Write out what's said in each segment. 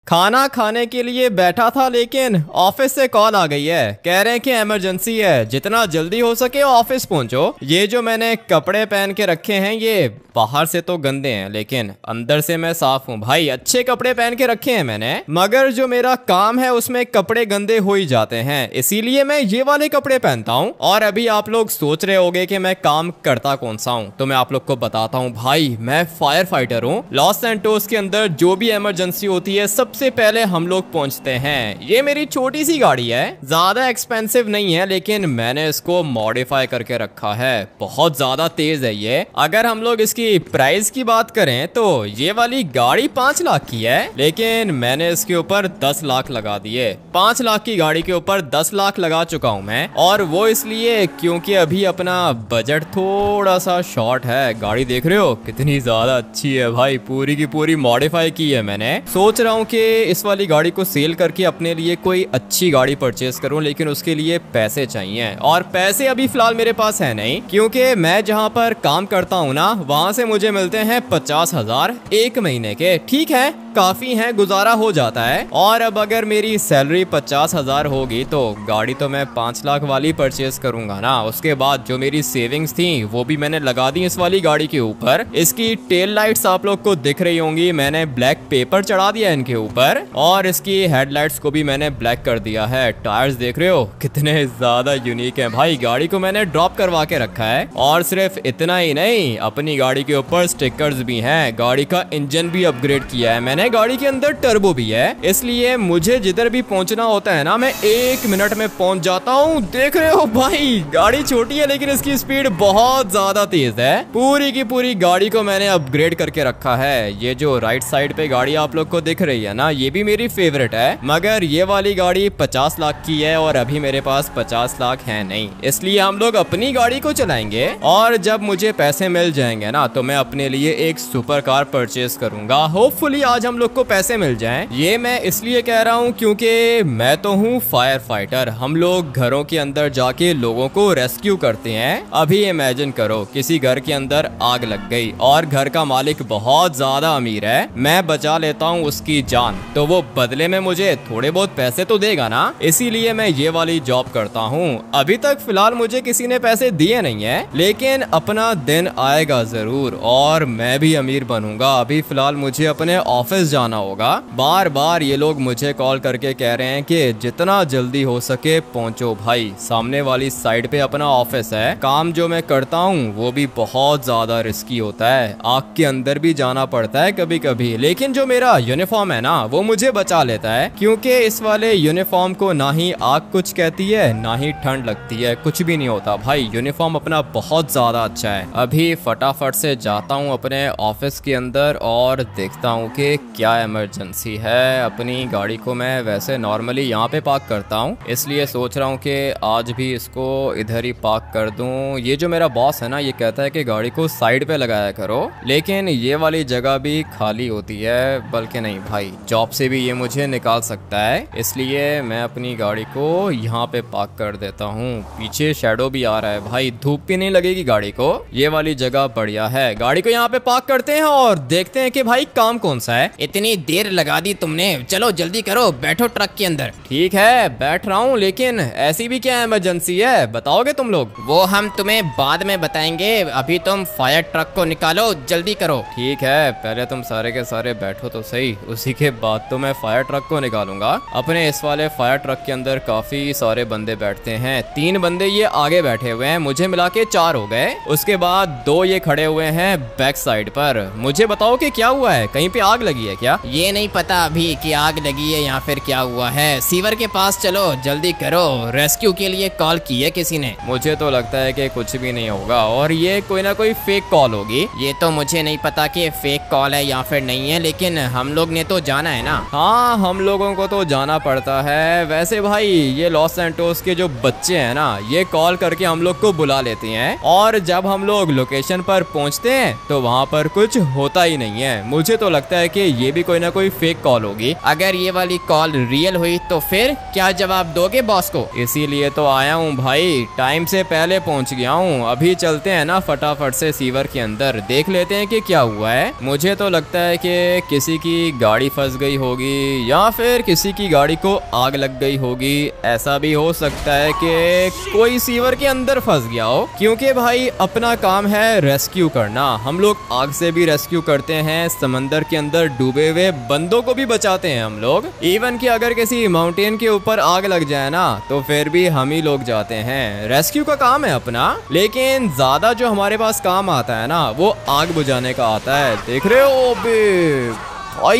खाना खाने के लिए बैठा था लेकिन ऑफिस से कॉल आ गई है। कह रहे हैं कि इमरजेंसी है, जितना जल्दी हो सके ऑफिस पहुंचो। ये जो मैंने कपड़े पहन के रखे हैं ये बाहर से तो गंदे हैं लेकिन अंदर से मैं साफ हूँ भाई। अच्छे कपड़े पहन के रखे हैं मैंने, मगर जो मेरा काम है उसमें कपड़े गंदे हो ही जाते हैं, इसीलिए मैं ये वाले कपड़े पहनता हूँ। और अभी आप लोग सोच रहे होंगे कि मैं काम करता कौन सा हूँ, तो मैं आप लोग को बताता हूँ भाई। मैं फायर फाइटर हूँ। लॉस सैंटोस के अंदर जो भी इमरजेंसी होती है सबसे पहले हम लोग पहुंचते हैं। ये मेरी छोटी सी गाड़ी है, ज्यादा एक्सपेंसिव नहीं है लेकिन मैंने इसको मॉडिफाई करके रखा है। बहुत ज्यादा तेज है ये। अगर हम लोग इसकी प्राइस की बात करें तो ये वाली गाड़ी 5 लाख की है, लेकिन मैंने इसके ऊपर 10 लाख लगा दिए। 5 लाख की गाड़ी के ऊपर 10 लाख लगा चुका हूं मैं, और वो इसलिए क्योंकि अभी अपना बजट थोड़ा सा शॉर्ट है। गाड़ी देख रहे हो कितनी ज्यादा अच्छी है भाई, पूरी की पूरी मॉडिफाई की है मैंने। सोच रहा हूँ कि इस वाली गाड़ी को सेल करके अपने लिए कोई अच्छी गाड़ी परचेज करूं, लेकिन उसके लिए पैसे चाहिए, और पैसे अभी फिलहाल मेरे पास है नहीं, क्योंकि मैं जहां पर काम करता हूं ना वहां से मुझे मिलते हैं 50,000 एक महीने के। ठीक है, काफी है, गुजारा हो जाता है। और अब अगर मेरी सैलरी 50,000 होगी तो गाड़ी तो मैं 5 लाख वाली परचेज करूंगा ना। उसके बाद जो मेरी सेविंग्स थी वो भी मैंने लगा दी इस वाली गाड़ी के ऊपर। इसकी टेल लाइट्स आप लोग को दिख रही होंगी, मैंने ब्लैक पेपर चढ़ा दिया इनके ऊपर, और इसकी हेडलाइट्स को भी मैंने ब्लैक कर दिया है। टायर्स देख रहे हो कितने ज्यादा यूनिक है भाई। गाड़ी को मैंने ड्रॉप करवा के रखा है, और सिर्फ इतना ही नहीं, अपनी गाड़ी के ऊपर स्टिकर्स भी हैं। गाड़ी का इंजन भी अपग्रेड किया है मैंने, गाड़ी के अंदर टर्बो भी है, इसलिए मुझे जिधर भी पहुंचना होता है ना मैं 1 मिनट में पहुंच जाता हूँ। देख रहे हो भाई, गाड़ी छोटी है लेकिन इसकी स्पीड बहुत ज्यादा तेज है। पूरी की पूरी गाड़ी को मैंने अपग्रेड करके रखा है। ये जो राइट साइड पे गाड़ी आप लोग को दिख रही है ना, ये भी मेरी फेवरेट है, मगर ये वाली गाड़ी 50 लाख की है और अभी मेरे पास 50 लाख है नहीं, इसलिए हम लोग अपनी गाड़ी को चलाएंगे। और जब मुझे पैसे मिल जाएंगे ना तो मैं अपने लिए एक सुपर कार परचेज करूंगा। होपफुली आज हम लोग को पैसे मिल जाएं। ये मैं इसलिए कह रहा हूँ क्योंकि मैं तो हूँ फायर फाइटर। हम लोग घरों के अंदर जाके लोगों को रेस्क्यू करते हैं। अभी इमेजिन करो किसी घर के अंदर आग लग गई और घर का मालिक बहुत ज्यादा अमीर है, मैं बचा लेता हूँ उसकी जान, तो वो बदले में मुझे थोड़े बहुत पैसे तो देगा ना, इसीलिए मैं ये वाली जॉब करता हूँ। अभी तक फिलहाल मुझे किसी ने पैसे दिए नहीं है, लेकिन अपना दिन आएगा जरूर और मैं भी अमीर बनूंगा। अभी फिलहाल मुझे अपने ऑफिस जाना होगा। बार बार ये लोग मुझे कॉल करके कह रहे हैं कि जितना जल्दी हो सके पहुंचो भाई, सामने वाली साइड पे अपना ऑफिस है। काम जो मैं करता हूँ वो भी बहुत ज्यादा रिस्की होता है, आग के अंदर भी जाना पड़ता है कभी कभी, लेकिन जो मेरा यूनिफॉर्म है ना वो मुझे बचा लेता है, क्योंकि इस वाले यूनिफॉर्म को ना ही आग कुछ कहती है ना ही ठंड लगती है, कुछ भी नहीं होता भाई। यूनिफॉर्म अपना बहुत ज्यादा अच्छा है। अभी फटाफट से जाता हूँ अपने ऑफिस के अंदर और देखता हूँ कि क्या इमरजेंसी है। अपनी गाड़ी को मैं वैसे नॉर्मली यहाँ पे पार्क करता हूँ, इसलिए सोच रहा हूँ कि आज भी इसको इधर ही पार्क कर दूँ। ये जो मेरा बॉस है ना ये कहता है कि गाड़ी को साइड पे लगाया करो, लेकिन ये वाली जगह भी खाली होती है। बल्कि नहीं भाई, जॉब से भी ये मुझे निकाल सकता है, इसलिए मैं अपनी गाड़ी को यहाँ पे पार्क कर देता हूँ। पीछे शैडो भी आ रहा है भाई, धूप भी नहीं लगेगी गाड़ी को। ये वाली जगह बढ़िया है, गाड़ी को यहाँ पे पार्क करते हैं और देखते हैं कि भाई काम कौन सा है। इतनी देर लगा दी तुमने, चलो जल्दी करो, बैठो ट्रक के अंदर। ठीक है बैठ रहा हूँ, लेकिन ऐसी भी क्या इमरजेंसी है बताओगे तुम लोग? वो हम तुम्हें बाद में बताएंगे, अभी तुम फायर ट्रक को निकालो, जल्दी करो। ठीक है, पहले तुम सारे के सारे बैठो तो सही, उसी के बाद तो मैं फायर ट्रक को निकालूंगा। अपने इस वाले फायर ट्रक के अंदर काफी सारे बंदे बैठते हैं। 3 बंदे ये आगे बैठे हुए हैं, मुझे मिला के 4 हो गए। उसके बाद 2 ये खड़े हुए हैं बैक साइड पर। मुझे बताओ कि क्या हुआ है, कहीं पे आग लगी है क्या? ये नहीं पता अभी कि आग लगी है या फिर क्या हुआ है। सीवर के पास चलो, जल्दी करो, रेस्क्यू के लिए कॉल की है किसी ने। मुझे तो लगता है कि कुछ भी नहीं होगा और ये कोई ना कोई फेक कॉल होगी। ये तो मुझे नहीं पता कि फेक कॉल है या फिर नहीं है, लेकिन हम लोग ने तो जाना है ना। हाँ, हम लोगों को तो जाना पड़ता है। वैसे भाई ये लॉस सैंटोस के जो बच्चे हैं ना ये कॉल करके हम लोग को बुला लेते हैं, और जब हम लोग लोकेशन पर पहुंचते हैं तो वहाँ पर कुछ होता ही नहीं है। मुझे तो लगता है कि ये भी कोई ना कोई फेक कॉल होगी। अगर ये वाली कॉल रियल हुई तो फिर क्या जवाब दोगे बॉस को? इसीलिए तो आया हूँ भाई, टाइम से पहले पहुँच गया हूँ। अभी चलते हैं ना फटाफट से सीवर के अंदर, देख लेते हैं कि क्या हुआ है। मुझे तो लगता है कि किसी की गाड़ी फंस गई होगी या फिर किसी की गाड़ी को आग लग गई होगी। ऐसा भी हो सकता है कि कोई सीवर के अंदर फंस गया हो, क्योंकि भाई अपना काम है रेस्क्यू करना। हम लोग आग से भी रेस्क्यू करते हैं, समंदर के अंदर डूबे हुए बंदों को भी बचाते हैं हम लोग। इवन कि अगर किसी माउंटेन के ऊपर आग लग जाए ना तो फिर भी हम ही लोग जाते हैं। रेस्क्यू का काम है अपना, लेकिन ज्यादा जो हमारे पास काम आता है ना वो आग बुझाने का आता है। देख रहे हो बे भाई,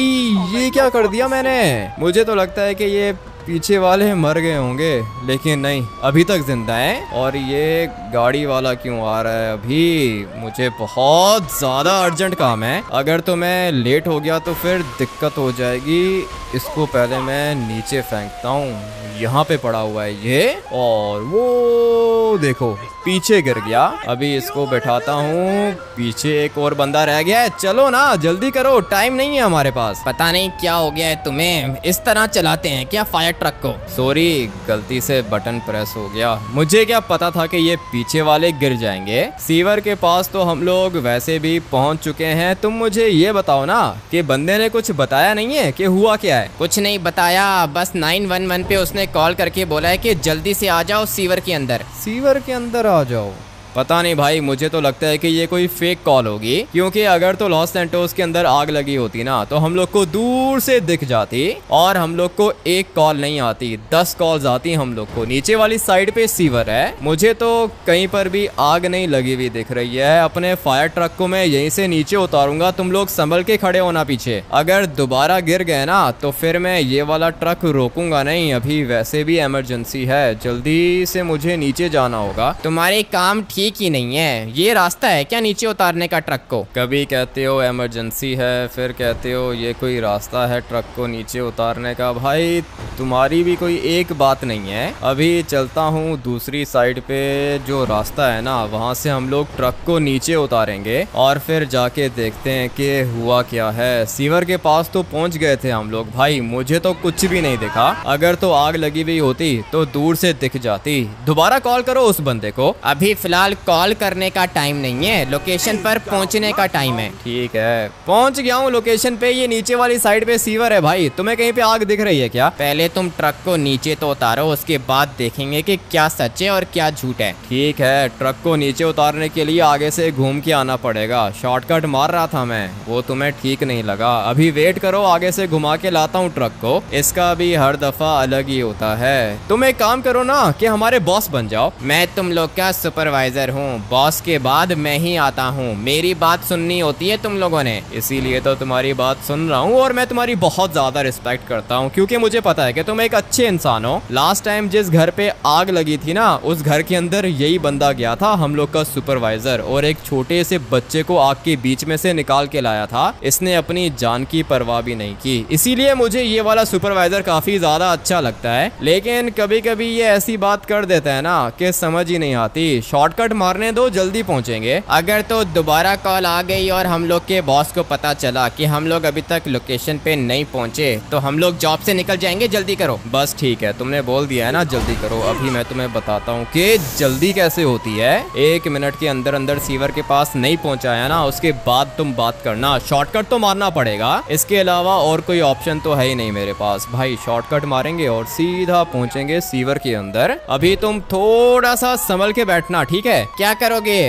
ये क्या कर दिया मैंने। मुझे तो लगता है कि ये पीछे वाले मर गए होंगे, लेकिन नहीं, अभी तक जिंदा हैं। और ये गाड़ी वाला क्यों आ रहा है अभी? मुझे बहुत ज़्यादा अर्जेंट काम है। अगर तो मैं लेट हो गया तो फिर दिक्कत हो जाएगी। इसको पहले मैं नीचे फेंकता हूँ, यहाँ पे पड़ा हुआ है ये, और वो देखो पीछे गिर गया। अभी इसको बैठाता हूँ, पीछे एक और बंदा रह गया है। चलो ना जल्दी करो, टाइम नहीं है हमारे पास। पता नहीं क्या हो गया है तुम्हें, इस तरह चलाते हैं क्या फायर ट्रक को? सॉरी, गलती से बटन प्रेस हो गया। मुझे क्या पता था कि ये पीछे वाले गिर जाएंगे। सीवर के पास तो हम लोग वैसे भी पहुंच चुके हैं। तुम मुझे ये बताओ ना कि बंदे ने कुछ बताया नहीं है कि हुआ क्या है? कुछ नहीं बताया, बस 911 पे उसने कॉल करके बोला है कि जल्दी से आ जाओ सीवर के अंदर। सीवर के अंदर आ जाओ? पता नहीं भाई, मुझे तो लगता है कि ये कोई फेक कॉल होगी, क्योंकि अगर तो लॉस सैंटोस के अंदर आग लगी होती ना तो हम लोग को दूर से दिख जाती, और हम लोग को एक कॉल नहीं आती, 10 कॉल्स आती हम लोग को। नीचे वाली साइड पे सीवर है, मुझे तो कहीं पर भी आग नहीं लगी हुई दिख रही है। अपने फायर ट्रक को मैं यहीं से नीचे उतारूंगा, तुम लोग संभल के खड़े होना पीछे। अगर दोबारा गिर गए ना तो फिर मैं ये वाला ट्रक रोकूंगा नहीं। अभी वैसे भी इमरजेंसी है, जल्दी से मुझे नीचे जाना होगा। तुम्हारे काम ठीक ही नहीं है, ये रास्ता है क्या नीचे उतारने का ट्रक को? कभी कहते हो इमरजेंसी है, फिर कहते हो ये कोई रास्ता है ट्रक को नीचे उतारने का। भाई तुम्हारी भी कोई एक बात नहीं है। अभी चलता हूँ दूसरी साइड पे, जो रास्ता है ना वहाँ से हम लोग ट्रक को नीचे उतारेंगे और फिर जाके देखते हैं कि हुआ क्या है। सीवर के पास तो पहुँच गए थे हम लोग भाई, मुझे तो कुछ भी नहीं दिखा। अगर तो आग लगी हुई होती तो दूर से दिख जाती। दोबारा कॉल करो उस बंदे को। अभी फिलहाल कॉल करने का टाइम नहीं है, लोकेशन पर पहुंचने का टाइम है। ठीक है, पहुंच गया हूँ लोकेशन पे। ये नीचे वाली साइड पे सीवर है भाई। तुम्हें कहीं पे आग दिख रही है क्या? पहले तुम ट्रक को नीचे तो उतारो, उसके बाद देखेंगे कि क्या सच है और क्या झूठ है। ठीक है, ट्रक को नीचे उतारने के लिए आगे से घूम के आना पड़ेगा। शॉर्टकट मार रहा था मैं, वो तुम्हें ठीक नहीं लगा। अभी वेट करो, आगे से घुमा के लाता हूँ ट्रक को। इसका भी हर दफा अलग ही होता है। तुम एक काम करो ना कि हमारे बॉस बन जाओ। मैं तुम लोग का सुपरवाइजर हूँ, बॉस के बाद मैं ही आता हूँ। मेरी बात सुननी होती है तुम लोगों ने, इसीलिए तो तुम्हारी बात सुन रहा हूँ। और मैं तुम्हारी बहुत ज्यादा रिस्पेक्ट करता हूँ, क्योंकि मुझे पता है कि तुम एक अच्छे इंसान हो। लास्ट टाइम जिस घर पे आग लगी थी ना, उस घर के अंदर यही बंदा गया था, हम लोग का सुपरवाइजर, और एक छोटे से बच्चे को आग के बीच में से निकाल के लाया था। इसने अपनी जान की परवाह भी नहीं की। इसीलिए मुझे ये वाला सुपरवाइजर काफी ज्यादा अच्छा लगता है। लेकिन कभी कभी ये ऐसी बात कर देता है ना कि समझ ही नहीं आती। शॉर्टकट मारने दो, जल्दी पहुंचेंगे। अगर तो दोबारा कॉल आ गई और हम लोग के बॉस को पता चला कि हम लोग अभी तक लोकेशन पे नहीं पहुंचे तो हम लोग जॉब से निकल जाएंगे। जल्दी करो। बस ठीक है, तुमने बोल दिया है ना, जल्दी करो। अभी मैं तुम्हें बताता हूँ कि जल्दी कैसे होती है। 1 मिनट के अंदर अंदर सीवर के पास नहीं पहुंचाया ना, उसके बाद तुम बात करना। शॉर्टकट तो मारना पड़ेगा, इसके अलावा और कोई ऑप्शन तो है ही नहीं मेरे पास भाई। शॉर्टकट मारेंगे और सीधा पहुंचेंगे सीवर के अंदर। अभी तुम थोड़ा सा संभल के बैठना, ठीक है? क्या करोगे,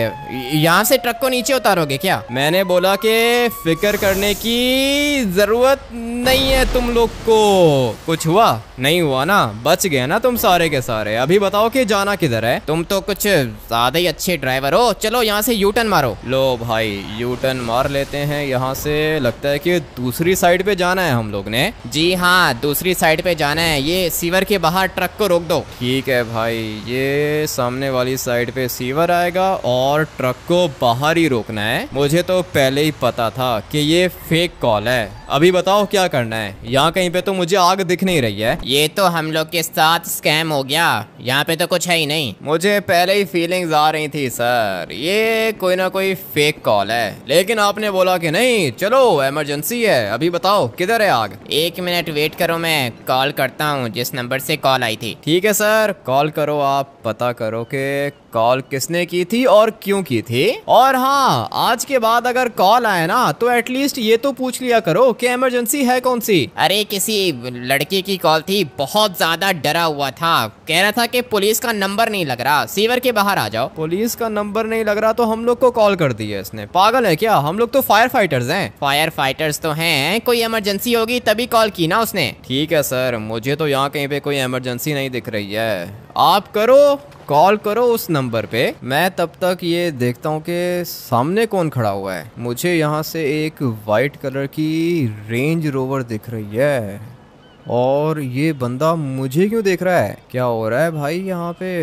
यहाँ से ट्रक को नीचे उतारोगे क्या? मैंने बोला कि फिक्र करने की जरूरत नहीं है तुम लोग को। कुछ हुआ नहीं हुआ ना, बच गए ना तुम सारे के सारे। अभी बताओ कि जाना किधर है? तुम तो कुछ ज्यादा ही अच्छे ड्राइवर हो। चलो यहाँ से यू टर्न मारो। लो भाई, यू टर्न मार लेते हैं यहाँ से। लगता है कि दूसरी साइड पे जाना है हम लोग ने। जी हाँ, दूसरी साइड पे जाना है। ये सीवर के बाहर ट्रक को रोक दो। ठीक है भाई, ये सामने वाली साइड पे सीवर आएगा और ट्रक को बाहर ही रोकना है। मुझे तो पहले ही पता था कि ये फेक कॉल है। अभी बताओ क्या करना है? यहाँ कहीं पे तो मुझे आग दिख नहीं रही रही है। ये तो हम लोग के साथ स्कैम हो गया, यहाँ पे तो कुछ है ही नहीं। मुझे पहले ही फीलिंग्स आ रही थी सर, ये कोई ना कोई फेक कॉल है, लेकिन आपने बोला कि नहीं चलो इमरजेंसी है। अभी बताओ किधर है आग? 1 मिनट वेट करो, मैं कॉल करता हूँ जिस नंबर से कॉल आई थी। ठीक है सर, कॉल करो, आप पता करो कि कॉल किसने की थी और क्यों की थी। और हाँ, आज के बाद अगर कॉल आए ना तो एटलीस्ट ये तो पूछ लिया करो कि इमरजेंसी है कौन सी। अरे किसी लड़के की कॉल थी, बहुत ज्यादा डरा हुआ था, कह रहा था कि पुलिस का नंबर नहीं लग रहा, सीवर के बाहर आ जाओ। पुलिस का नंबर नहीं लग रहा तो हम लोग को कॉल कर दी है इसने? पागल है क्या? हम लोग तो फायर फाइटर्स हैं। फायर फाइटर्स तो हैं, कोई इमरजेंसी होगी तभी कॉल की ना उसने। ठीक है सर, मुझे तो यहाँ कहीं पे कोई इमरजेंसी नहीं दिख रही है। आप करो, कॉल करो उस नंबर पे। मैं तब तक ये देखता हूँ कि सामने कौन खड़ा हुआ है। मुझे यहाँ से एक वाइट कलर की रेंज रोवर दिख रही है और ये बंदा मुझे क्यों देख रहा है? क्या हो रहा है भाई यहाँ पे?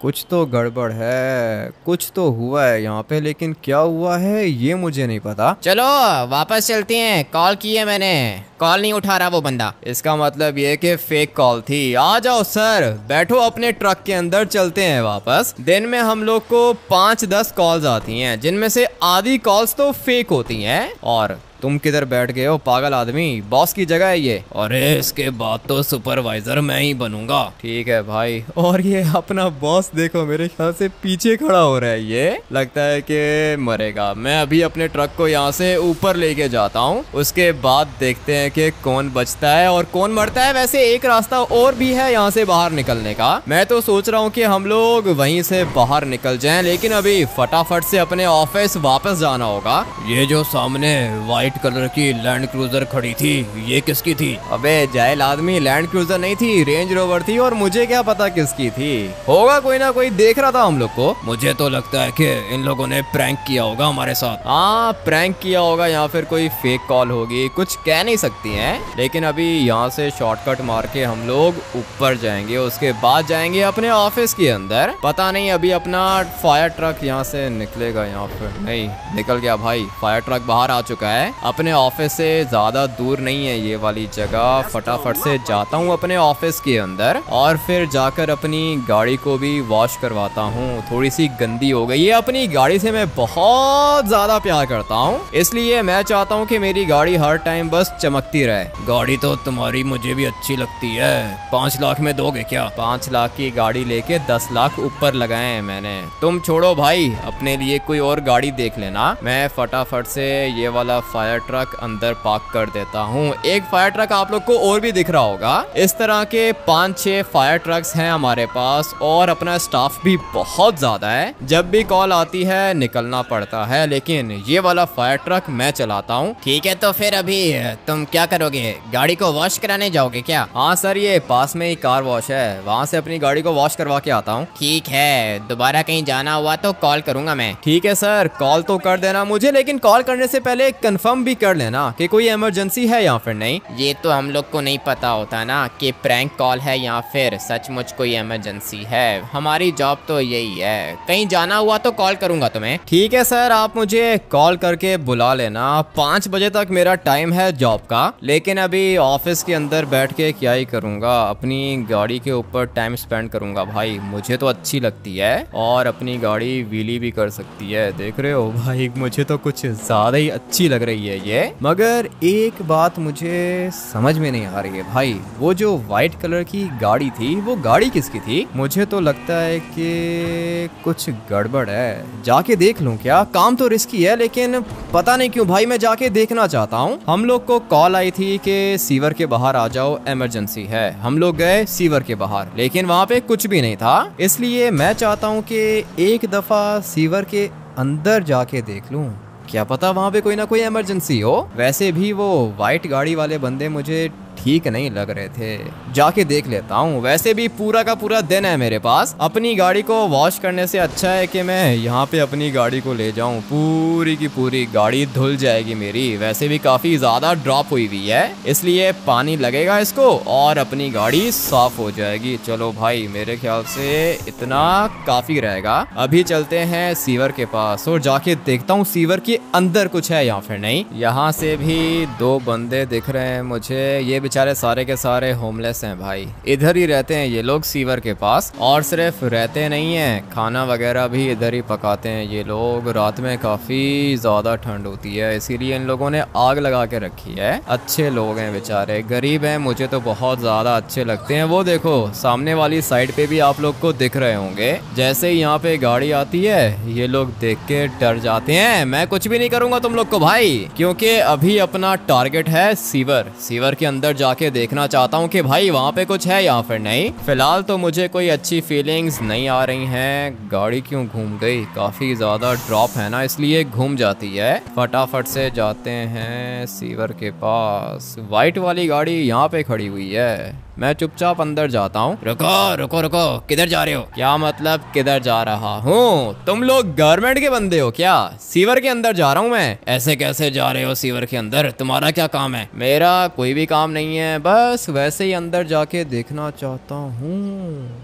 कुछ तो गड़बड़ है, कुछ तो हुआ है यहाँ पे, लेकिन क्या हुआ है ये मुझे नहीं पता। चलो वापस चलते हैं, कॉल की है मैंने, कॉल नहीं उठा रहा वो बंदा। इसका मतलब ये कि फेक कॉल थी। आ जाओ सर, बैठो अपने ट्रक के अंदर, चलते हैं वापस। दिन में हम लोग को 5-10 कॉल्स आती हैं, जिनमें से आधी कॉल्स तो फेक होती हैं। और तुम किधर बैठ गए हो पागल आदमी? बॉस की जगह है ये। अरे इसके बाद तो सुपरवाइजर मैं ही बनूंगा। ठीक है भाई। और ये अपना बॉस देखो, मेरे ख्याल से पीछे खड़ा हो रहा है, ये लगता है कि मरेगा। मैं अभी अपने ट्रक को यहाँ से ऊपर लेके जाता हूँ, उसके बाद देखते हैं कि कौन बचता है और कौन मरता है। वैसे एक रास्ता और भी है यहाँ से बाहर निकलने का। मैं तो सोच रहा हूँ कि हम लोग वहीं से बाहर निकल जाएं, लेकिन अभी फटाफट से अपने ऑफिस वापस जाना होगा। ये जो सामने व्हाइट कलर की लैंड क्रूजर खड़ी थी, ये किसकी थी? अबे जाहिल आदमी, लैंड क्रूजर नहीं थी, रेंज रोवर थी, और मुझे क्या पता किसकी थी। होगा कोई ना कोई देख रहा था हम लोग को। मुझे तो लगता है कि इन लोगों ने प्रैंक किया होगा हमारे साथ। हाँ, प्रैंक किया होगा या फिर कोई फेक कॉल होगी, कुछ कह नहीं सकती हैं। लेकिन अभी यहाँ से शॉर्टकट मार के हम लोग ऊपर जाएंगे, उसके बाद जाएंगे अपने ऑफिस के अंदर। पता नहीं अभी अपना फायर ट्रक यहाँ से निकलेगा, यहाँ पर नहीं निकल गया भाई, फायर ट्रक बाहर आ चुका है। अपने ऑफिस से ज्यादा दूर नहीं है ये वाली जगह। फटाफट से जाता हूँ अपने ऑफिस के अंदर और फिर जाकर अपनी गाड़ी को भी वॉश करवाता हूँ। थोड़ी सी गंदी हो गई है। अपनी गाड़ी से मैं बहुत ज्यादा प्यार करता हूँ, इसलिए मैं चाहता हूँ कि मेरी गाड़ी हर टाइम बस चमकती रहे। गाड़ी तो तुम्हारी मुझे भी अच्छी लगती है। 5 लाख में दोगे क्या? 5 लाख की गाड़ी लेके 10 लाख ऊपर लगाए हैं मैंने। तुम छोड़ो भाई, अपने लिए कोई और गाड़ी देख लेना। मैं फटाफट से ये वाला फायर ट्रक अंदर पार्क कर देता हूँ। एक फायर ट्रक आप लोग को और भी दिख रहा होगा। इस तरह के 5-6 फायर ट्रक्स हैं हमारे पास और अपना स्टाफ भी बहुत ज्यादा है। जब भी कॉल आती है निकलना पड़ता है, लेकिन ये वाला फायर ट्रक मैं चलाता हूँ। ठीक है, तो फिर अभी तुम क्या करोगे? गाड़ी को वॉश कराने जाओगे क्या? हाँ सर, ये पास में ही कार वॉश है, वहाँ से अपनी गाड़ी को वॉश करवा के आता हूँ। ठीक है, दोबारा कहीं जाना हुआ तो कॉल करूंगा मैं। ठीक है सर, कॉल तो कर देना मुझे, लेकिन कॉल करने से पहले कंफर्म भी कर लेना कि कोई इमरजेंसी है या फिर नहीं। ये तो हम लोग को नहीं पता होता ना कि प्रैंक कॉल है या फिर सचमुच कोई इमरजेंसी है। हमारी जॉब तो यही है, कहीं जाना हुआ तो कॉल करूंगा तुम्हें। ठीक है सर, आप मुझे कॉल करके बुला लेना। 5 बजे तक मेरा टाइम है जॉब का, लेकिन अभी ऑफिस के अंदर बैठ के क्या ही करूंगा, अपनी गाड़ी के ऊपर टाइम स्पेंड करूंगा। भाई मुझे तो अच्छी लगती है और अपनी गाड़ी व्हीली भी कर सकती है। देख रहे हो भाई, मुझे तो कुछ ज्यादा ही अच्छी लग रही है ये। मगर एक बात मुझे समझ में नहीं आ रही है भाई, वो जो व्हाइट कलर की गाड़ी थी वो गाड़ी किसकी थी? मुझे तो लगता है कि कुछ गड़बड़ है। जाके देख लूं क्या? काम तो रिस्की है, लेकिन पता नहीं क्यों भाई मैं जाके देखना चाहता हूँ। हम लोग को कॉल आई थी कि सीवर के बाहर आ जाओ, इमरजेंसी है। हम लोग गए सीवर के बाहर, लेकिन वहाँ पे कुछ भी नहीं था। इसलिए मैं चाहता हूँ कि एक दफा सीवर के अंदर जाके देख लूं, क्या पता वहाँ पे कोई ना कोई इमरजेंसी हो। वैसे भी वो व्हाइट गाड़ी वाले बंदे मुझे ठीक नहीं लग रहे थे, जाके देख लेता हूँ। वैसे भी पूरा का पूरा दिन है मेरे पास, अपनी गाड़ी को वॉश करने से अच्छा है कि मैं यहाँ पे अपनी गाड़ी को ले जाऊँ। पूरी की पूरी गाड़ी धुल जाएगी मेरी। वैसे भी काफी ज्यादा ड्रॉप हुई हुई है, इसलिए पानी लगेगा इसको और अपनी गाड़ी साफ हो जाएगी। चलो भाई, मेरे ख्याल से इतना काफी रहेगा। अभी चलते हैं सीवर के पास और जाके देखता हूँ सीवर के अंदर कुछ है या फिर नहीं। यहाँ से भी 2 बंदे दिख रहे हैं मुझे, ये बेचारे सारे के सारे होमलेस हैं भाई, इधर ही रहते हैं ये लोग सीवर के पास। और सिर्फ रहते नहीं हैं, खाना वगैरह भी इधर ही पकाते हैं ये लोग। रात में काफ़ी ज़्यादा ठंड होती है, इसीलिए इन लोगों ने आग लगा के रखी है। अच्छे लोग हैं बेचारे, गरीब हैं, मुझे तो बहुत ज़्यादा अच्छे लगते हैं। वो देखो सामने वाली साइड पे भी आप लोग को दिख रहे होंगे, जैसे ही यहाँ पे गाड़ी आती है ये लोग देख के डर जाते हैं। मैं कुछ भी नहीं करूँगा तुम लोग को भाई, क्योंकि अभी अपना टारगेट है सीवर। सीवर के अंदर जाके देखना चाहता हूँ कि भाई वहाँ पे कुछ है या फिर नहीं। फिलहाल तो मुझे कोई अच्छी फीलिंग्स नहीं आ रही हैं। गाड़ी क्यों घूम गई, काफ़ी ज़्यादा ड्रॉप है ना, इसलिए घूम जाती है। फटाफट से जाते हैं सीवर के पास। वाइट वाली गाड़ी यहाँ पे खड़ी हुई है, मैं चुपचाप अंदर जाता हूँ। रुको रुको रुको, किधर जा रहे हो? क्या मतलब किधर जा रहा हूँ? तुम लोग गवर्नमेंट के बंदे हो क्या? सीवर के अंदर जा रहा हूँ मैं। ऐसे कैसे जा रहे हो सीवर के अंदर? तुम्हारा क्या काम है? मेरा कोई भी काम नहीं है, बस वैसे ही अंदर जाके देखना चाहता हूँ।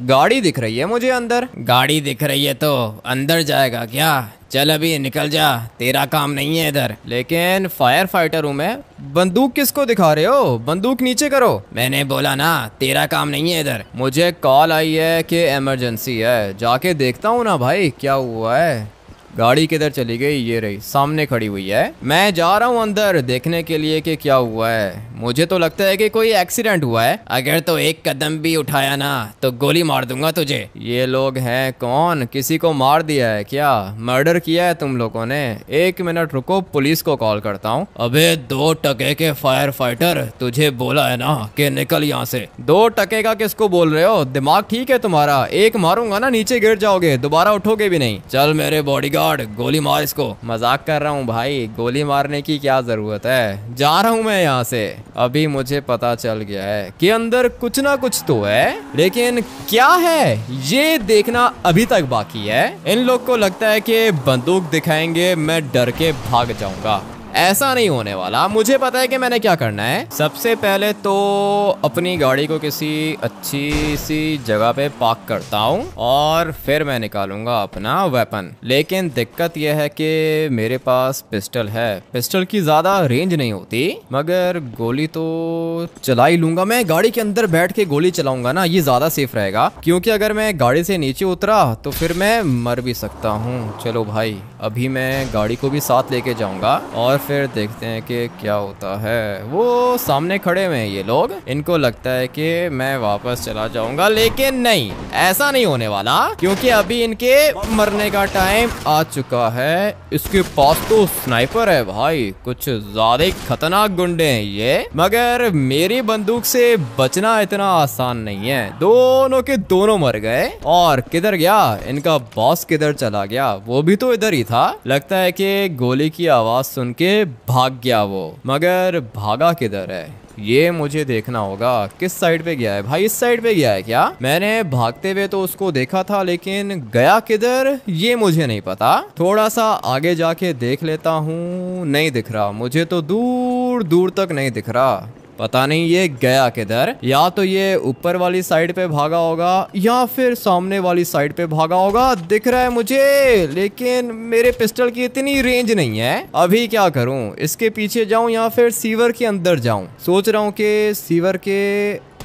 गाड़ी दिख रही है मुझे अंदर। गाड़ी दिख रही है तो अंदर जाएगा क्या? चल अभी निकल जा, तेरा काम नहीं है इधर। लेकिन फायर फाइटर हूँ मैं। बंदूक किसको दिखा रहे हो? बंदूक नीचे करो। मैंने बोला ना तेरा काम नहीं है इधर। मुझे कॉल आई है कि इमरजेंसी है, जाके देखता हूँ ना भाई क्या हुआ है। गाड़ी किधर चली गई? ये रही सामने खड़ी हुई है। मैं जा रहा हूँ अंदर देखने के लिए कि क्या हुआ है। मुझे तो लगता है कि कोई एक्सीडेंट हुआ है। अगर तो एक कदम भी उठाया ना तो गोली मार दूंगा तुझे। ये लोग हैं कौन? किसी को मार दिया है क्या? मर्डर किया है तुम लोगों ने? एक मिनट रुको, पुलिस को कॉल करता हूँ। अबे 2 टके के फायर फाइटर, तुझे बोला है ना कि निकल यहाँ से। 2 टके का किसको बोल रहे हो? दिमाग ठीक है तुम्हारा? एक मारूंगा ना नीचे गिर जाओगे, दोबारा उठोगे भी नहीं। चल मेरे बॉडीगार्ड, गोली मार इसको। मजाक कर रहा हूँ भाई, गोली मारने की क्या जरूरत है। जा रहा हूँ मैं यहाँ से। अभी मुझे पता चल गया है कि अंदर कुछ ना कुछ तो है, लेकिन क्या है ये देखना अभी तक बाकी है। इन लोग को लगता है कि बंदूक दिखाएंगे मैं डर के भाग जाऊंगा। ऐसा नहीं होने वाला। मुझे पता है कि मैंने क्या करना है। सबसे पहले तो अपनी गाड़ी को किसी अच्छी सी जगह पे पार्क करता हूँ और फिर मैं निकालूंगा अपना वेपन। लेकिन दिक्कत यह है कि मेरे पास पिस्टल है। पिस्टल की ज्यादा रेंज नहीं होती, मगर गोली तो चला ही लूंगा। मैं गाड़ी के अंदर बैठ के गोली चलाऊंगा ना, ये ज्यादा सेफ रहेगा, क्योंकि अगर मैं गाड़ी से नीचे उतरा तो फिर मैं मर भी सकता हूँ। चलो भाई, अभी मैं गाड़ी को भी साथ लेके जाऊंगा और फिर देखते हैं कि क्या होता है। वो सामने खड़े हुए हैं ये लोग, इनको लगता है कि मैं वापस चला जाऊंगा, लेकिन नहीं, ऐसा नहीं होने वाला, क्योंकि अभी इनके मरने का टाइम आ चुका है। इसके पास तो स्नाइपर है भाई, कुछ ज्यादा ही खतरनाक गुंडे हैं ये, मगर मेरी बंदूक से बचना इतना आसान नहीं है। दोनों के दोनों मर गए। और किधर गया इनका बॉस? किधर चला गया? वो भी तो इधर ही था। लगता है कि गोली की आवाज सुन के भाग गया वो, मगर भागा किधर है ये मुझे देखना होगा। किस साइड पे गया है भाई? इस साइड पे गया है क्या? मैंने भागते हुए तो उसको देखा था, लेकिन गया किधर ये मुझे नहीं पता। थोड़ा सा आगे जाके देख लेता हूँ। नहीं दिख रहा मुझे तो, दूर दूर तक नहीं दिख रहा। पता नहीं ये गया किधर। या तो ये ऊपर वाली साइड पे भागा होगा या फिर सामने वाली साइड पे भागा होगा। दिख रहा है मुझे, लेकिन मेरे पिस्टल की इतनी रेंज नहीं है। अभी क्या करूं? इसके पीछे जाऊं या फिर सीवर के अंदर जाऊं? सोच रहा हूं कि सीवर के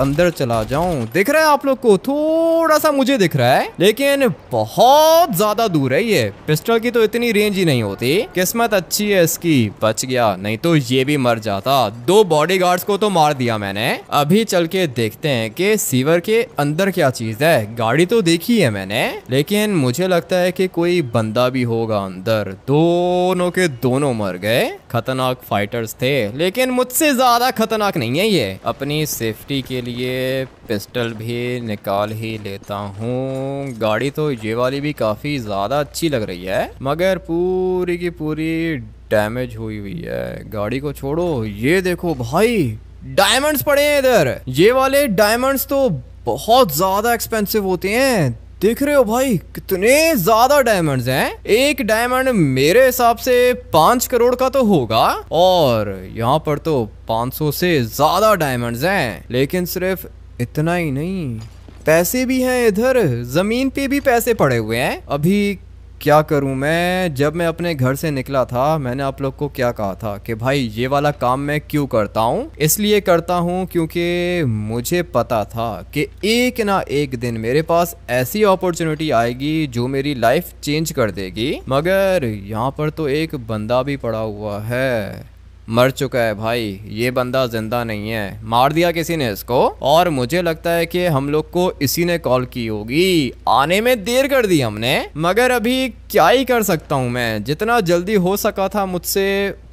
अंदर चला जाऊं। दिख रहा है आप लोग को? थोड़ा सा मुझे दिख रहा है, लेकिन बहुत ज्यादा दूर है ये। पिस्टल की तो इतनी रेंज ही नहीं होती। किस्मत अच्छी है इसकी, बच गया, नहीं तो ये भी मर जाता। 2 बॉडीगार्ड्स को तो मार दिया मैंने। अभी चल के देखते हैं कि सीवर के अंदर क्या चीज है। गाड़ी तो देखी है मैंने, लेकिन मुझे लगता है कि कोई बंदा भी होगा अंदर। दोनों के दोनों मर गए। खतरनाक फाइटर्स थे, लेकिन मुझसे ज्यादा खतरनाक नहीं है ये। अपनी सेफ्टी के लिए पिस्टल भी निकाल ही लेता हूँ। गाड़ी तो ये वाली भी काफी ज्यादा अच्छी लग रही है, मगर पूरी की पूरी डैमेज हुई हुई है। गाड़ी को छोड़ो, ये देखो भाई, डायमंड्स पड़े हैं इधर। ये वाले डायमंड्स तो बहुत ज्यादा एक्सपेंसिव होते हैं। देख रहे हो भाई कितने ज्यादा डायमंड्स हैं। एक डायमंड मेरे हिसाब से 5 करोड़ का तो होगा, और यहाँ पर तो 500 से ज्यादा डायमंड्स हैं। लेकिन सिर्फ इतना ही नहीं, पैसे भी हैं इधर। जमीन पे भी पैसे पड़े हुए हैं। अभी क्या करूं मैं। जब मैं अपने घर से निकला था मैंने आप लोग को क्या कहा था कि भाई ये वाला काम मैं क्यों करता हूं। इसलिए करता हूं क्योंकि मुझे पता था कि एक ना एक दिन मेरे पास ऐसी अपॉर्चुनिटी आएगी जो मेरी लाइफ चेंज कर देगी। मगर यहाँ पर तो एक बंदा भी पड़ा हुआ है, मर चुका है भाई। ये बंदा जिंदा नहीं है, मार दिया किसी ने इसको। और मुझे लगता है कि हम लोग को इसी ने कॉल की होगी। आने में देर कर दी हमने, मगर अभी क्या ही कर सकता हूँ मैं। जितना जल्दी हो सका था मुझसे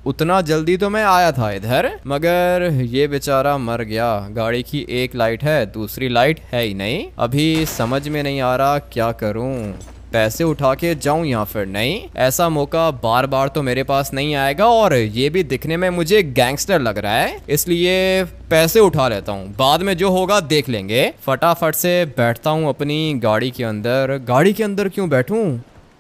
उतना जल्दी तो मैं आया था इधर, मगर ये बेचारा मर गया। गाड़ी की एक लाइट है, दूसरी लाइट है ही नहीं। अभी समझ में नहीं आ रहा क्या करूँ, पैसे उठा के जाऊं या फिर नहीं। ऐसा मौका बार बार तो मेरे पास नहीं आएगा और ये भी दिखने में मुझे गैंगस्टर लग रहा है, इसलिए पैसे उठा लेता हूँ। बाद में जो होगा देख लेंगे। फटाफट से बैठता हूँ अपनी गाड़ी के अंदर। गाड़ी के अंदर क्यों बैठूं,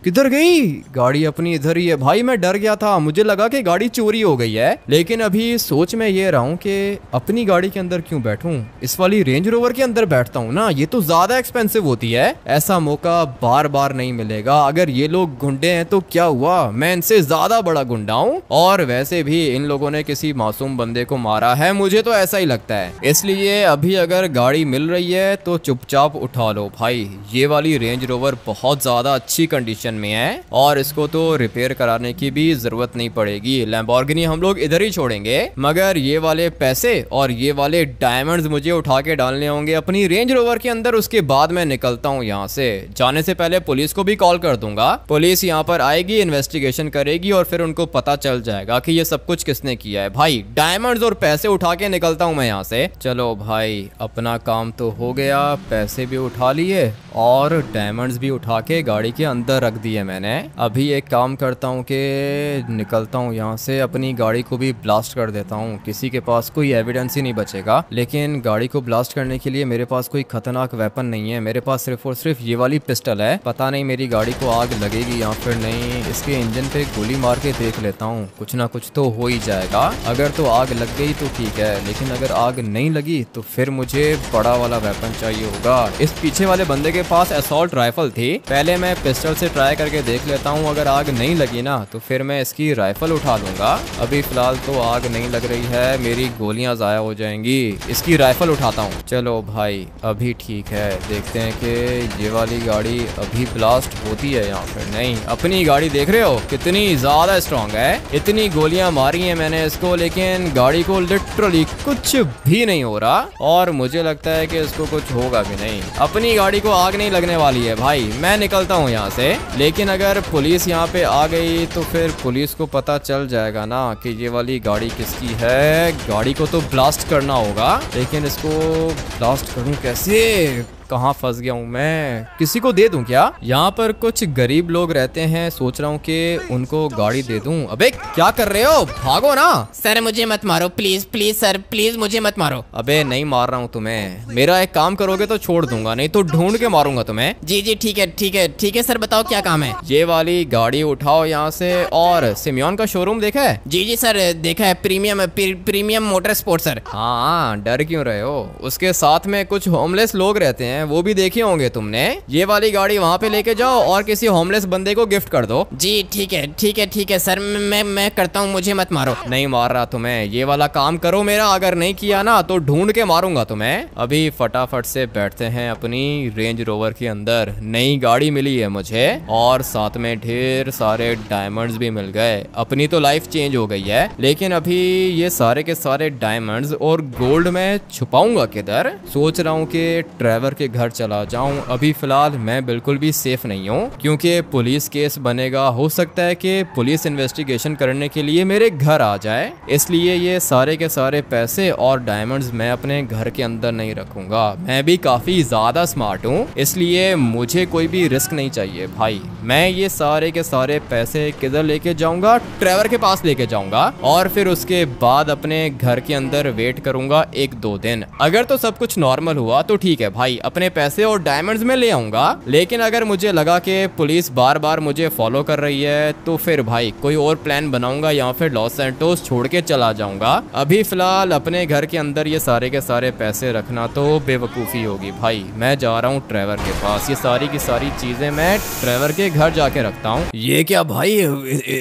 किधर गई गाड़ी? अपनी इधर ही है भाई। मैं डर गया था, मुझे लगा कि गाड़ी चोरी हो गई है। लेकिन अभी सोच में ये रहा हूँ कि अपनी गाड़ी के अंदर क्यों बैठूं, इस वाली रेंज रोवर के अंदर बैठता हूँ ना। ये तो ज्यादा एक्सपेंसिव होती है। ऐसा मौका बार बार नहीं मिलेगा। अगर ये लोग गुंडे हैं तो क्या हुआ, मैं इनसे ज्यादा बड़ा गुंडा हूँ। और वैसे भी इन लोगों ने किसी मासूम बंदे को मारा है, मुझे तो ऐसा ही लगता है। इसलिए अभी अगर गाड़ी मिल रही है तो चुपचाप उठा लो भाई। ये वाली रेंज रोवर बहुत ज्यादा अच्छी कंडीशन में है और इसको तो रिपेयर कराने की भी जरूरत नहीं पड़ेगी। लैम्बोर्गिनी हम लोग इधर ही छोड़ेंगे, मगर ये वाले पैसे और ये वाले डायमंड्स मुझे उठा के डालने होंगे अपनी रेंज रोवर के अंदर। उसके बाद मैं निकलता हूँ यहाँ से। जाने से पहले पुलिस को भी कॉल कर दूंगा। पुलिस यहाँ पर आएगी, इन्वेस्टिगेशन करेगी और फिर उनको पता चल जाएगा कि ये सब कुछ किसने किया है। भाई डायमंड्स और पैसे उठा के निकलता हूँ मैं यहाँ से। चलो भाई, अपना काम तो हो गया। पैसे भी उठा लिए और डायमंड्स भी उठा के गाड़ी के अंदर रख दिए मैंने। अभी एक काम करता हूँ कि निकलता हूँ यहाँ से, अपनी गाड़ी को भी ब्लास्ट कर देता हूँ। किसी के पास कोई एविडेंस ही नहीं बचेगा। लेकिन गाड़ी को ब्लास्ट करने के लिए मेरे पास कोई खतरनाक वेपन नहीं है। मेरे पास सिर्फ और सिर्फ ये वाली पिस्टल है। पता नहीं मेरी गाड़ी को आग लगेगी या फिर नहीं। इसके इंजन पे गोली मार के देख लेता हूँ, कुछ ना कुछ तो हो ही जाएगा। अगर तो आग लग गई तो ठीक है, लेकिन अगर आग नहीं लगी तो फिर मुझे बड़ा वाला वेपन चाहिए होगा। इस पीछे वाले बंदे के पास असॉल्ट राइफल थी। पहले मैं पिस्टल से ट्राई करके देख लेता हूँ। अगर आग नहीं लगी ना तो फिर मैं इसकी राइफल उठा लूंगा। अभी फिलहाल तो आग नहीं लग रही है, मेरी गोलियां जाया हो जाएंगी। इसकी राइफल उठाता हूँ। चलो भाई, अभी ठीक है। देखते हैं कि ये वाली गाड़ी अभी ब्लास्ट होती है या फिर नहीं। अपनी गाड़ी देख रहे हो कितनी ज्यादा स्ट्रांग है। इतनी गोलियां मारी हैं मैंने इसको, लेकिन गाड़ी को लिटरली कुछ भी नहीं हो रहा। और मुझे लगता है कि इसको कुछ होगा भी नहीं। अपनी गाड़ी को आग नहीं लगने वाली है भाई। मैं निकलता हूँ यहाँ से। लेकिन अगर पुलिस यहाँ पे आ गई तो फिर पुलिस को पता चल जाएगा ना कि ये वाली गाड़ी किसकी है। गाड़ी को तो ब्लास्ट करना होगा, लेकिन इसको ब्लास्ट करूं कैसे? कहाँ फंस गया हूँ मैं? किसी को दे दूं क्या? यहाँ पर कुछ गरीब लोग रहते हैं, सोच रहा हूँ कि उनको गाड़ी दे दूं। अबे क्या कर रहे हो, भागो ना। सर मुझे मत मारो प्लीज प्लीज सर, प्लीज मुझे मत मारो। अबे नहीं मार रहा हूँ तुम्हें। मेरा एक काम करोगे तो छोड़ दूंगा, नहीं तो ढूंढ के मारूंगा तुम्हें। जी जी ठीक है ठीक है ठीक है सर, बताओ क्या काम है। ये वाली गाड़ी उठाओ यहाँ से। और सिमियोन का शोरूम देखा है? जी जी सर देखा है, प्रीमियम मोटर स्पोर्ट सर। हाँ, डर क्यों रहे हो? उसके साथ में कुछ होमलेस लोग रहते हैं, वो भी देखे होंगे तुमने। ये वाली गाड़ी वहाँ पे लेके जाओ और किसी होमलेस बंदे को गिफ्ट कर दो। जी ठीक है ठीक है ठीक है सर, मैं करता हूँ, मुझे मत मारो। नहीं मार रहा तुम्हें, ये वाला काम करो मेरा। अगर नहीं किया ना तो ढूंढ के मारूंगा तुम्हें। अभी फटाफट से बैठते हैं अपनी रेंज रोवर के अंदर। नई गाड़ी मिली है मुझे और साथ में ढेर सारे डायमंड्स भी मिल गए। अपनी तो लाइफ चेंज हो गई है, लेकिन अभी ये सारे के सारे डायमंड्स और गोल्ड में छुपाऊंगा किधर? सोच रहा हूँ कि ट्रेवर के घर चला जाऊं। अभी फिलहाल मैं बिल्कुल भी सेफ नहीं हूँ, क्योंकि पुलिस केस बनेगा। हो सकता है कि पुलिस इन्वेस्टिगेशन करने के लिए मेरे घर आ जाए। इसलिए ये सारे के सारे पैसे और डायमंड्स मैं अपने घर के अंदर नहीं रखूंगा। मैं भी काफी ज्यादा स्मार्ट हूँ, इसलिए मुझे कोई भी रिस्क नहीं चाहिए भाई। मैं ये सारे के सारे पैसे किधर लेके जाऊंगा? ट्रेवर के पास लेके जाऊंगा और फिर उसके बाद अपने घर के अंदर वेट करूंगा 1-2 दिन। अगर तो सब कुछ नॉर्मल हुआ तो ठीक है भाई, अपने पैसे और डायमंड्स में ले आऊंगा। लेकिन अगर मुझे लगा कि पुलिस बार बार मुझे फॉलो कर रही है तो फिर भाई कोई और प्लान बनाऊंगा या फिर लॉस सैंटोस छोड़ के चला जाऊंगा। अभी फिलहाल अपने घर के अंदर ये सारे के सारे पैसे रखना तो बेवकूफ़ी होगी भाई। मैं जा रहा हूँ ट्रेवर के पास। ये सारी की सारी चीज़ें मैं ट्रेवर के घर जाके रखता हूँ। ये क्या भाई,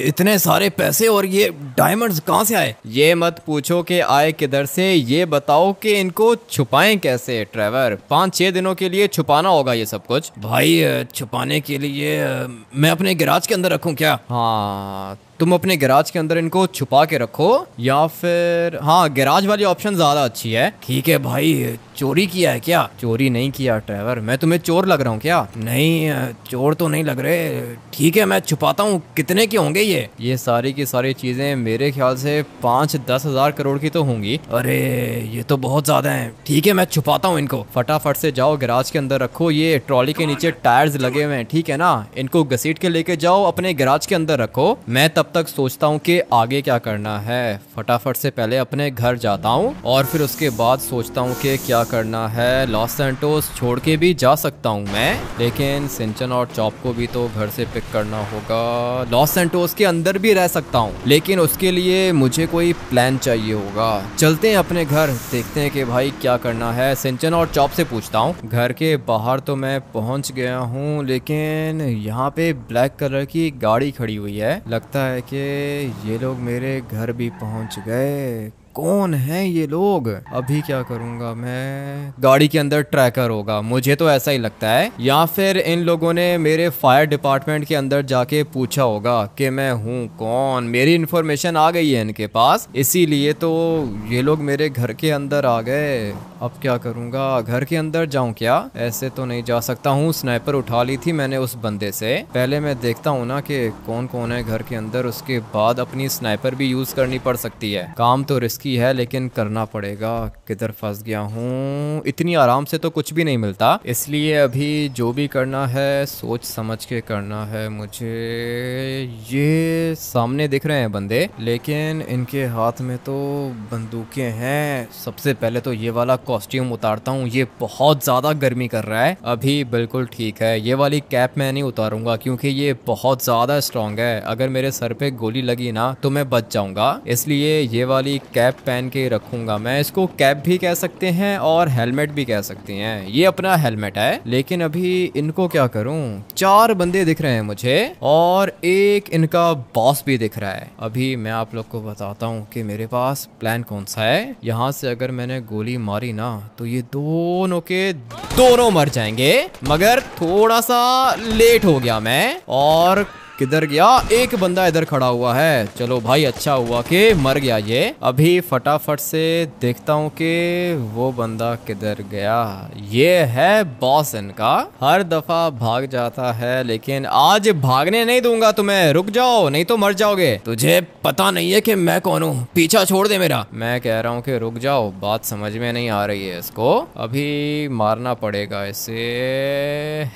इतने सारे पैसे और ये डायमंड्स कहाँ से आए? ये मत पूछो कि आए किधर से, ये बताओ कि इनको छुपाएं कैसे ट्रेवर। 5-6 दिनों के लिए छुपाना होगा ये सब कुछ। भाई छुपाने के लिए मैं अपने गैराज के अंदर रखूं क्या? हाँ, तुम अपने गैराज के अंदर इनको छुपा के रखो, या फिर हाँ, गैराज वाली ऑप्शन ज्यादा अच्छी है। ठीक है भाई, चोरी किया है क्या? चोरी नहीं किया ट्रेवर, मैं तुम्हें चोर लग रहा हूँ क्या? नहीं, चोर तो नहीं लग रहे। ठीक है, मैं छुपाता हूँ। कितने के होंगे ये सारी की सारी चीजें मेरे ख्याल से 5-10 हजार करोड़ की तो होंगी। अरे ये तो बहुत ज्यादा है। ठीक है, मैं छुपाता हूँ इनको। फटाफट से जाओ, गैराज के अंदर रखो। ये ट्रॉली के नीचे टायर्स लगे हुए हैं, ठीक है ना? इनको घसीट के लेके जाओ, अपने गैराज के अंदर रखो। मैं तब तक सोचता हूँ कि आगे क्या करना है। फटाफट से पहले अपने घर जाता हूँ और फिर उसके बाद सोचता हूँ कि क्या करना है। लॉस सैंटोस छोड़ के भी जा सकता हूँ मैं, लेकिन सिंचन और चॉप को भी तो घर से पिक करना होगा। लॉस सैंटोस के अंदर भी रह सकता हूँ, लेकिन उसके लिए मुझे कोई प्लान चाहिए होगा। चलते हैं अपने घर, देखते हैं कि भाई क्या करना है। सिंचन और चॉप से पूछता हूँ। घर के बाहर तो मैं पहुँच गया हूँ, लेकिन यहाँ पे ब्लैक कलर की गाड़ी खड़ी हुई है। लगता है कि ये लोग मेरे घर भी पहुंच गए। कौन है ये लोग? अभी क्या करूंगा मैं? गाड़ी के अंदर ट्रैकर होगा, मुझे तो ऐसा ही लगता है। या फिर इन लोगों ने मेरे फायर डिपार्टमेंट के अंदर जाके पूछा होगा कि मैं हूँ कौन। मेरी इन्फॉर्मेशन आ गई है इनके पास, इसीलिए तो ये लोग मेरे घर के अंदर आ गए। अब क्या करूंगा? घर के अंदर जाऊं क्या? ऐसे तो नहीं जा सकता हूँ। स्नाइपर उठा ली थी मैंने उस बंदे से। पहले मैं देखता हूँ ना कि कौन कौन है घर के अंदर, उसके बाद अपनी स्नाइपर भी यूज करनी पड़ सकती है। काम तो की है लेकिन करना पड़ेगा। किधर फंस गया हूँ? इतनी आराम से तो कुछ भी नहीं मिलता, इसलिए अभी जो भी करना है सोच समझ के करना है मुझे। ये सामने दिख रहे हैं बंदे, लेकिन इनके हाथ में तो बंदूकें हैं। सबसे पहले तो ये वाला कॉस्ट्यूम उतारता हूँ, ये बहुत ज्यादा गर्मी कर रहा है अभी। बिल्कुल ठीक है, ये वाली कैप मैं नहीं उतारूंगा क्योंकि ये बहुत ज्यादा स्ट्रांग है। अगर मेरे सर पे गोली लगी ना तो मैं बच जाऊंगा, इसलिए ये वाली कैप पहन के रखूंगा मैं। इसको कैप भी कह सकते हैं और हेलमेट भी कह सकते हैं। ये अपना हेलमेट है, लेकिन अभी इनको क्या करूं? 4 बंदे दिख रहे हैं मुझे और एक इनका बॉस भी दिख रहा है। अभी मैं आप लोग को बताता हूं कि मेरे पास प्लान कौन सा है। यहाँ से अगर मैंने गोली मारी ना तो ये दोनों के दोनों मर जाएंगे, मगर थोड़ा सा लेट हो गया मैं। और किधर गया? एक बंदा इधर खड़ा हुआ है। चलो भाई, अच्छा हुआ कि मर गया ये। अभी फटाफट से देखता हूँ कि वो बंदा किधर गया। ये है बॉस इनका, हर दफा भाग जाता है, लेकिन आज भागने नहीं दूंगा तुम्हें। रुक जाओ नहीं तो मर जाओगे। तुझे पता नहीं है कि मैं कौन हूँ? पीछा छोड़ दे मेरा। मैं कह रहा हूँ कि रुक जाओ, बात समझ में नहीं आ रही है इसको। अभी मारना पड़ेगा इसे।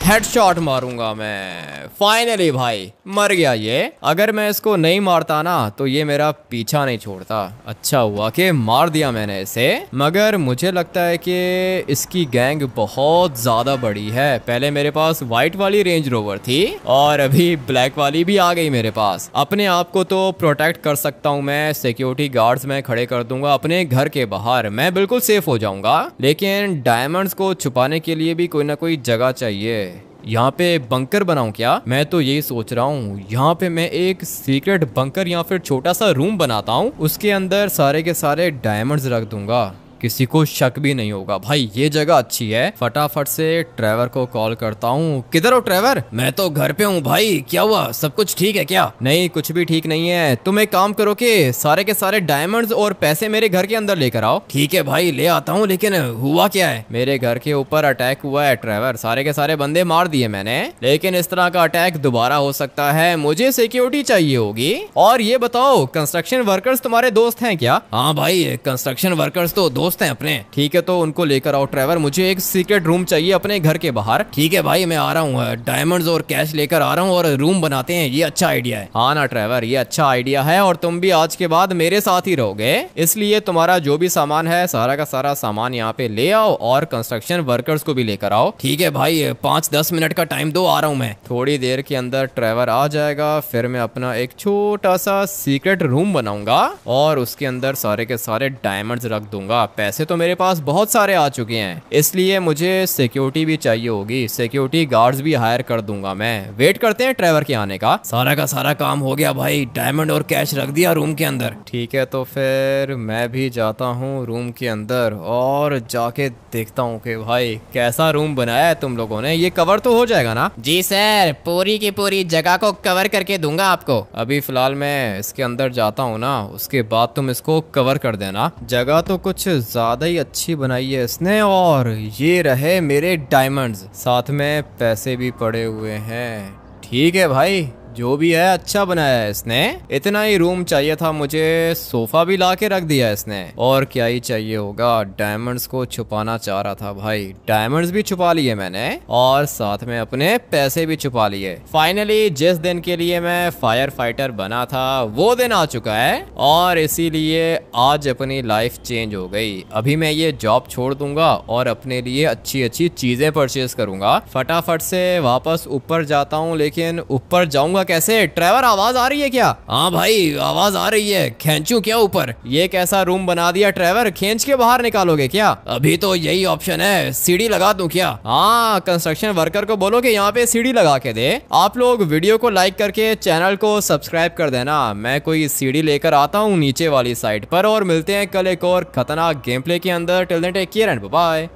हेडशॉट मारूंगा मैं। फाइनली भाई मर गया ये। अगर मैं इसको नहीं मारता ना तो ये मेरा पीछा नहीं छोड़ता। अच्छा हुआ कि मार दिया मैंने इसे, मगर मुझे लगता है कि इसकी गैंग बहुत ज्यादा बड़ी है। पहले मेरे पास व्हाइट वाली रेंज रोवर थी और अभी ब्लैक वाली भी आ गई मेरे पास। अपने आप को तो प्रोटेक्ट कर सकता हूँ मैं। सिक्योरिटी गार्ड्स मैं खड़े कर दूंगा अपने घर के बाहर, मैं बिल्कुल सेफ हो जाऊंगा। लेकिन डायमंड्स को छुपाने के लिए भी कोई ना कोई जगह चाहिए। यहाँ पे बंकर बनाऊं क्या? मैं तो यही सोच रहा हूँ, यहाँ पे मैं एक सीक्रेट बंकर या फिर छोटा सा रूम बनाता हूँ। उसके अंदर सारे के सारे डायमंड्स रख दूंगा, किसी को शक भी नहीं होगा। भाई ये जगह अच्छी है। फटाफट से ट्रेवर को कॉल करता हूँ। किधर हो ट्रेवर? मैं तो घर पे हूँ भाई। क्या हुआ? सब कुछ ठीक है क्या? नहीं, कुछ भी ठीक नहीं है। तुम एक काम करो कि सारे के सारे डायमंड्स और पैसे मेरे घर के अंदर लेकर आओ। ठीक है भाई, ले आता हूँ। लेकिन हुआ क्या है? मेरे घर के ऊपर अटैक हुआ है ट्रेवर। सारे के सारे बंदे मार दिए मैंने, लेकिन इस तरह का अटैक दोबारा हो सकता है। मुझे सिक्योरिटी चाहिए होगी। और ये बताओ, कंस्ट्रक्शन वर्कर्स तुम्हारे दोस्त हैं क्या? हाँ भाई, कंस्ट्रक्शन वर्कर्स तो दोस्त हैं अपने। ठीक है, तो उनको लेकर आओ ट्रेवर। मुझे एक सीक्रेट रूम चाहिए अपने घर के बाहर। ठीक है भाई, मैं आ रहा हूँ। डायमंड्स और कैश लेकर आ रहा हूँ और रूम बनाते हैं। ये अच्छा आइडिया है। हाँ ना ट्रेवर, ये अच्छा आइडिया है। और तुम भी आज के बाद मेरे साथ ही रहोगे, इसलिए तुम्हारा जो भी सामान है सारा का सारा सामान यहाँ पे ले आओ और कंस्ट्रक्शन वर्कर्स को भी लेकर आओ। ठीक है भाई, 5-10 मिनट का टाइम दो, आ रहा हूँ मैं। थोड़ी देर के अंदर ट्रेवर आ जाएगा। फिर मैं अपना एक छोटा सा सीक्रेट रूम बनाऊंगा और उसके अंदर सारे के सारे डायमंड्स रख दूंगा। पैसे तो मेरे पास बहुत सारे आ चुके हैं, इसलिए मुझे सिक्योरिटी भी चाहिए होगी। सिक्योरिटी गार्ड्स भी हायर कर दूंगा मैं। वेट करते हैं ट्रेवर के आने का। सारा का सारा काम हो गया भाई, डायमंड और कैश रख दिया रूम के अंदर। ठीक है, तो फिर मैं भी जाता हूँ रूम के अंदर और जाके देखता हूँ कि भाई कैसा रूम बनाया है तुम लोगों ने। ये कवर तो हो जाएगा ना? जी सर, पूरी की पूरी जगह को कवर करके दूंगा आपको। अभी फिलहाल मैं इसके अंदर जाता हूँ ना, उसके बाद तुम इसको कवर कर देना। जगह तो कुछ ज्यादा ही अच्छी बनाई है इसने। और ये रहे मेरे डायमंड्स, साथ में पैसे भी पड़े हुए हैं। ठीक है भाई, जो भी है अच्छा बनाया है इसने। इतना ही रूम चाहिए था मुझे, सोफा भी ला के रख दिया इसने। और क्या ही चाहिए होगा, डायमंड्स को छुपाना चाह रहा था भाई, डायमंड्स भी छुपा लिए मैंने और साथ में अपने पैसे भी छुपा लिए। फाइनली जिस दिन के लिए मैं फायर फाइटर बना था वो दिन आ चुका है और इसीलिए आज अपनी लाइफ चेंज हो गई। अभी मैं ये जॉब छोड़ दूंगा और अपने लिए अच्छी अच्छी चीजें परचेज करूंगा। फटाफट से वापस ऊपर जाता हूँ, लेकिन ऊपर जाऊंगा कैसे? ट्रेवर, आवाज आ रही है क्या? हाँ भाई, आवाज आ रही है। खींचूं क्या ऊपर? ये कैसा रूम बना दिया ट्रेवर, खींच के बाहर निकालोगे क्या? अभी तो यही ऑप्शन है, सीढ़ी लगा दूं क्या? हाँ, कंस्ट्रक्शन वर्कर को बोलो कि यहाँ पे सीढ़ी लगा के दे। आप लोग वीडियो को लाइक करके चैनल को सब्सक्राइब कर देना। मैं कोई सीढ़ी लेकर आता हूँ नीचे वाली साइड पर और मिलते हैं कल एक और खतरनाक गेम प्ले के अंदर। Till then take care and bye bye.